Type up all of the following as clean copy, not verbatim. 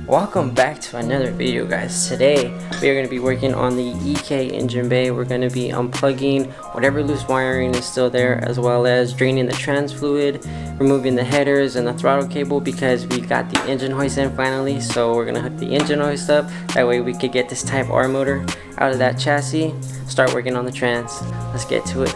Welcome back to another video, guys. Today we are going to be working on the EK engine bay. We're going to be unplugging whatever loose wiring is still there, as well as draining the trans fluid, removing the headers and the throttle cable, because we got the engine hoist in finally. So we're going to hook the engine hoist up, that way we could get this Type R motor out of that chassis, start working on the trans. Let's get to it.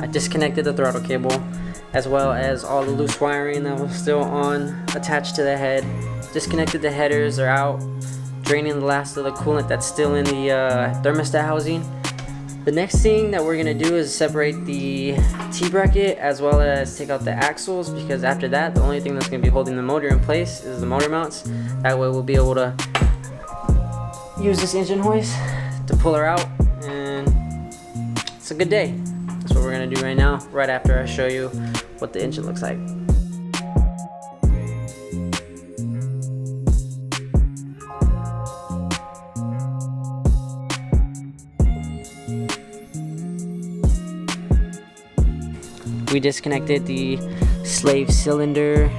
I disconnected the throttle cable, as well as all the loose wiring that was still on attached to the head. Disconnected the headers, they're out. Draining the last of the coolant that's still in the thermostat housing. The next thing that we're gonna do is separate the T-bracket, as well as take out the axles, because after that the only thing that's gonna be holding the motor in place is the motor mounts. That way we'll be able to use this engine hoist to pull her out, and it's a good day. That's what we're gonna do right now, right after I show you what the engine looks like. We disconnected the slave cylinder,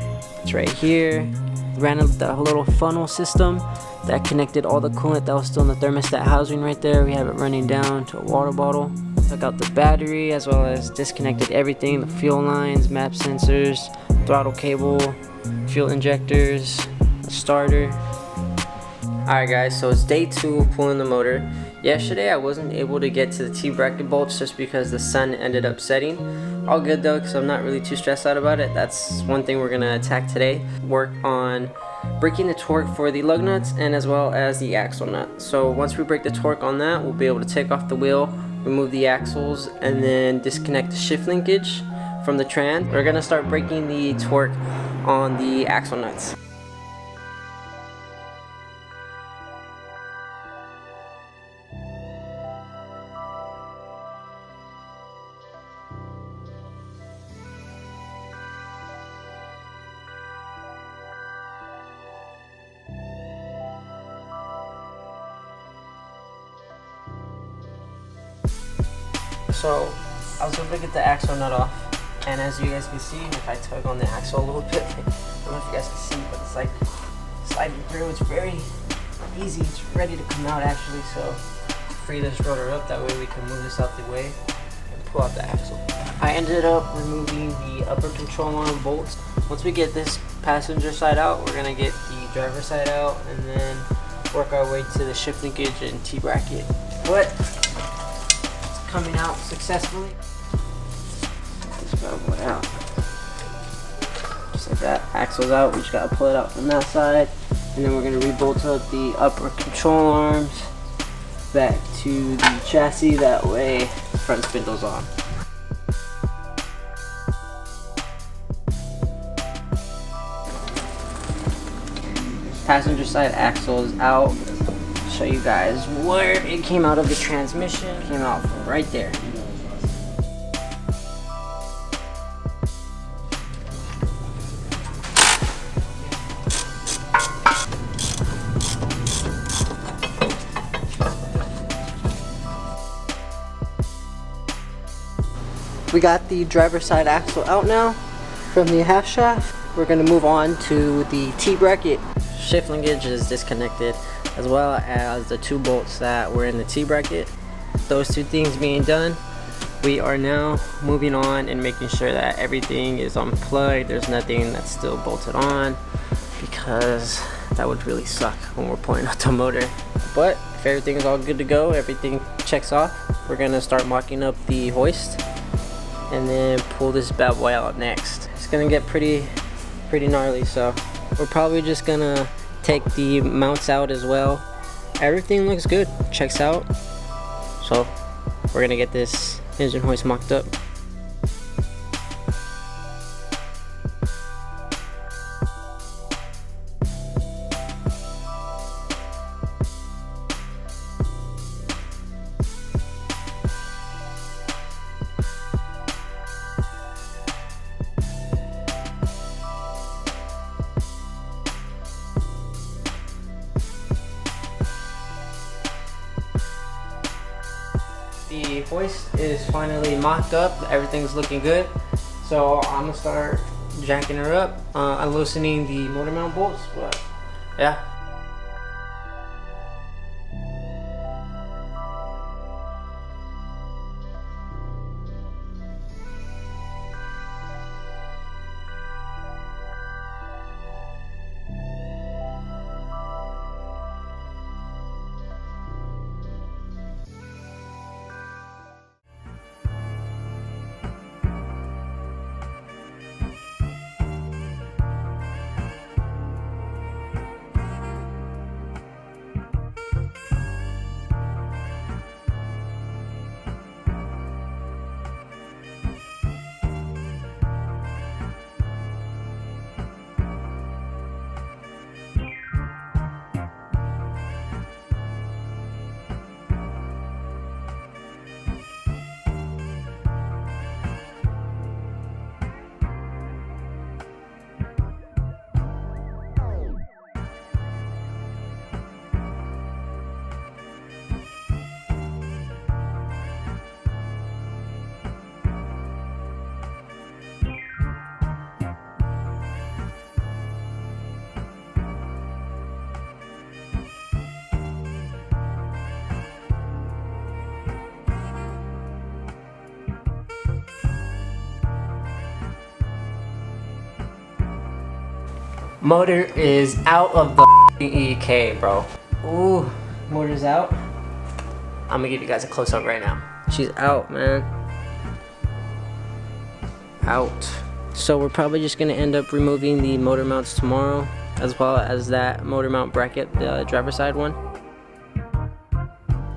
it's right here. Ran up the little funnel system that connected all the coolant that was still in the thermostat housing right there. We have it running down to a water bottle. Took out the battery, as well as disconnected everything, the fuel lines, map sensors, throttle cable, fuel injectors, the starter. Alright guys, so it's day 2 of pulling the motor. Yesterday I wasn't able to get to the T-bracket bolts just because the sun ended up setting. All good though, because I'm not really too stressed out about it. That's one thing we're going to attack today. Work on breaking the torque for the lug nuts, and as well as the axle nut. So once we break the torque on that, we'll be able to take off the wheel, remove the axles, and then disconnect the shift linkage from the trans. We're going to start breaking the torque on the axle nuts. So I was able to get the axle nut off, and as you guys can see, if I tug on the axle a little bit, I don't know if you guys can see, but it's like sliding through. It's very easy. It's ready to come out actually. So free this rotor up, that way we can move this out the way and pull out the axle. I ended up removing the upper control arm bolts. Once we get this passenger side out, we're gonna get the driver side out, and then work our way to the shift linkage and T-bracket. But coming out successfully. Just grab one out. Just like that. Axle's out. We just gotta pull it out from that side. And then we're gonna rebolt up the upper control arms back to the chassis. That way, front spindle's on. Passenger side axle is out. Show you guys where it came out of the transmission. It came out from right there. We got the driver's side axle out now from the half shaft. We're gonna move on to the T-bracket. shift linkage is disconnected, as well as the 2 bolts that were in the T-bracket. Those 2 things being done, we are now moving on and making sure that everything is unplugged. There's nothing that's still bolted on, because that would really suck when we're pulling out the motor. But if everything is all good to go, everything checks off, we're gonna start mocking up the hoist and then pull this bad boy out next. It's gonna get pretty gnarly, so we're probably just gonna take the mounts out as well. Everything looks good, checks out, so we're gonna get this engine hoist mocked up. The hoist is finally mocked up, everything's looking good, so I'm gonna start jacking her up, unloosening the motor mount bolts. But yeah. Motor is out of the EK, bro. Ooh, motor's out. I'm gonna give you guys a close-up right now. She's out, man. Out. So we're probably just gonna end up removing the motor mounts tomorrow, as well as that motor mount bracket, the driver's side one.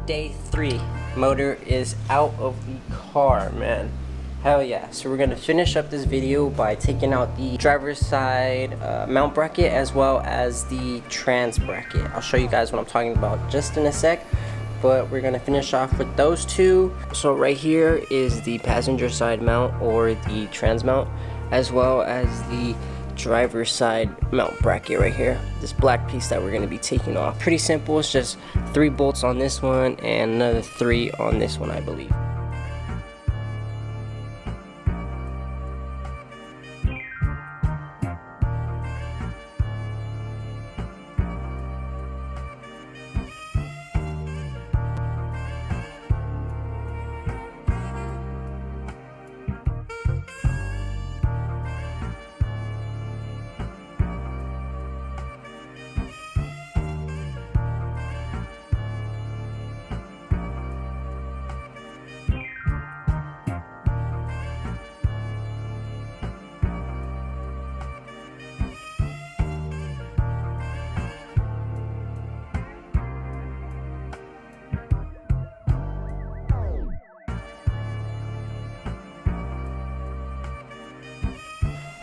Day 3. Motor is out of the car, man. Hell yeah. So we're gonna finish up this video by taking out the driver's side mount bracket, as well as the trans bracket. I'll show you guys what I'm talking about just in a sec, but we're gonna finish off with those 2. So right here is the passenger side mount, or the trans mount, as well as the driver's side mount bracket right here, this black piece that we're going to be taking off. Pretty simple. It's just 3 bolts on this one and another 3 on this one, I believe.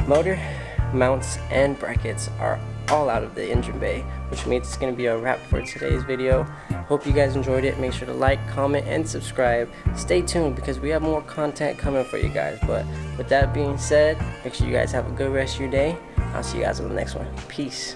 Motor, mounts, and brackets are all out of the engine bay, which means it's going to be a wrap for today's video. Hope you guys enjoyed it. Make sure to like, comment, and subscribe. Stay tuned because we have more content coming for you guys. But with that being said, make sure you guys have a good rest of your day. I'll see you guys on the next one. Peace.